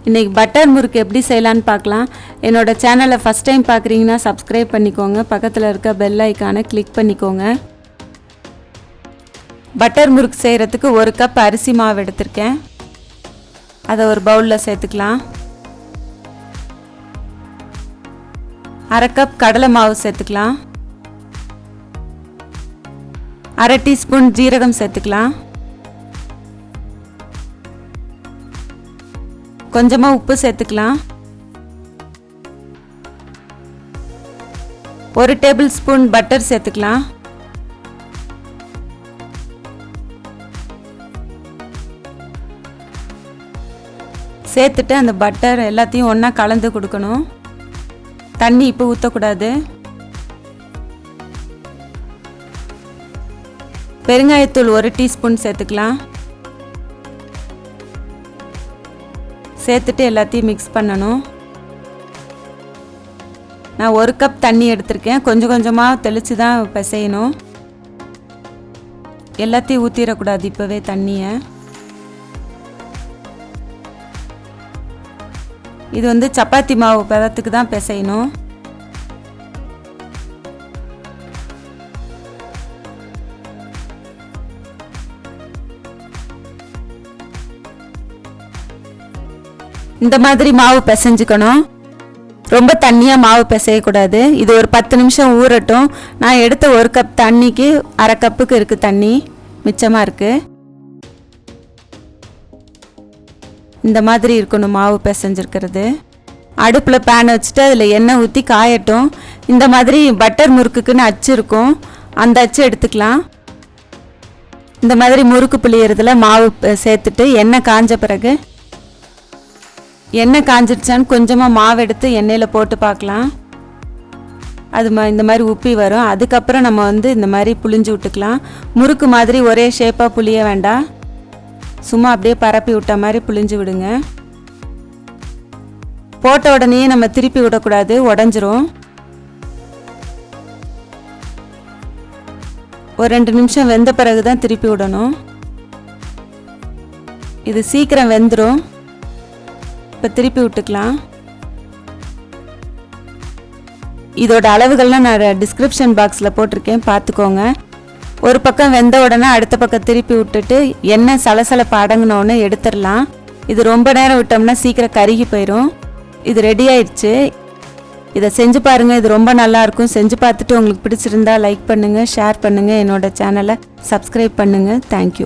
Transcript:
இன்னைக்கு பட்டர் முறுக்கு எப்படி செய்யலான்னு பார்க்கலாம். என்னோட சேனலை ஃபஸ்ட் டைம் பார்க்குறீங்கன்னா சப்ஸ்கிரைப் பண்ணிக்கோங்க. பக்கத்தில் இருக்க பெல் ஐக்கானை கிளிக் பண்ணிக்கோங்க. பட்டர் முறுக்கு செய்கிறதுக்கு 1 கப் அரிசி மாவு எடுத்திருக்கேன். அதை ஒரு பவுலில் சேர்த்துக்கலாம். 1/2 கப் கடலை மாவு சேர்த்துக்கலாம். 1/2 டீஸ்பூன் ஜீரகம் சேர்த்துக்கலாம். கொஞ்சமாக உப்பு சேர்த்துக்கலாம். 1 டேபிள் ஸ்பூன் பட்டர் சேர்த்துக்கலாம். சேர்த்துட்டு அந்த பட்டர் எல்லாத்தையும் ஒன்றா கலந்து கொடுக்கணும். தண்ணி இப்போ ஊற்றக்கூடாது. பெருங்காயத்தூள் 1 டீஸ்பூன் சேர்த்துக்கலாம். சேர்த்துட்டு எல்லாத்தையும் மிக்ஸ் பண்ணணும். நான் 1 கப் தண்ணி எடுத்திருக்கேன். கொஞ்சம் கொஞ்சமாக தெளித்து தான் பிசையணும். எல்லாத்தையும் ஊற்றிடக்கூடாது இப்போவே தண்ணியை. இது வந்து சப்பாத்தி மாவு பதத்துக்கு தான் பிசையணும். இந்த மாதிரி மாவு பிசைஞ்சுக்கணும். ரொம்ப தண்ணியாக மாவு பிசையக்கூடாது. இது ஒரு 10 நிமிஷம் ஊறட்டும். நான் எடுத்த 1 கப் தண்ணிக்கு 1/2 கப்புக்கு இருக்குது தண்ணி மிச்சமாக இருக்குது. இந்த மாதிரி இருக்கணும் மாவு பிசைஞ்சிருக்கிறது. அடுப்பில் பேன் வச்சுட்டு அதில் எண்ணெய் ஊற்றி காயட்டும். இந்த மாதிரி பட்டர் முறுக்குக்குன்னு அச்சு இருக்கும். அந்த அச்சு எடுத்துக்கலாம். இந்த மாதிரி முறுக்கு புளியறதுல மாவு சேர்த்துட்டு எண்ணெய் காஞ்ச பிறகு எண்ணெய் காஞ்சிடுச்சான்னு கொஞ்சமாக மாவு எடுத்து எண்ணெயில் போட்டு பார்க்கலாம். அது இந்த மாதிரி உப்பி வரும். அதுக்கப்புறம் நம்ம வந்து இந்த மாதிரி புளிஞ்சு விட்டுக்கலாம். முறுக்கு மாதிரி ஒரே ஷேப்பாக புளிய வேண்டாம். சும்மா அப்படியே பரப்பி விட்ட மாதிரி புளிஞ்சு விடுங்க. போட்ட உடனே நம்ம திருப்பி விடக்கூடாது, உடஞ்சிரும். ஒரு 2 நிமிஷம் வெந்த பிறகு தான் திருப்பி விடணும். இது சீக்கிரம் வெந்துடும். இப்போ திருப்பி விட்டுக்கலாம். இதோட அளவுகள்லாம் நான் டிஸ்கிரிப்ஷன் பாக்ஸில் போட்டிருக்கேன், பார்த்துக்கோங்க. ஒரு பக்கம் வெந்த உடனே அடுத்த பக்கம் திருப்பி விட்டுட்டு எண்ணெய் சலசலப்பு அடங்கினோன்னு எடுத்துடலாம். இது ரொம்ப நேரம் விட்டோம்னா சீக்கிரம் கருகி போயிடும். இது ரெடி ஆயிடுச்சு. இதை செஞ்சு பாருங்கள். இது ரொம்ப நல்லாயிருக்கும். செஞ்சு பார்த்துட்டு உங்களுக்கு பிடிச்சிருந்தா லைக் பண்ணுங்கள், ஷேர் பண்ணுங்கள், என்னோட சேனலை சப்ஸ்கிரைப் பண்ணுங்கள். தேங்க்யூ.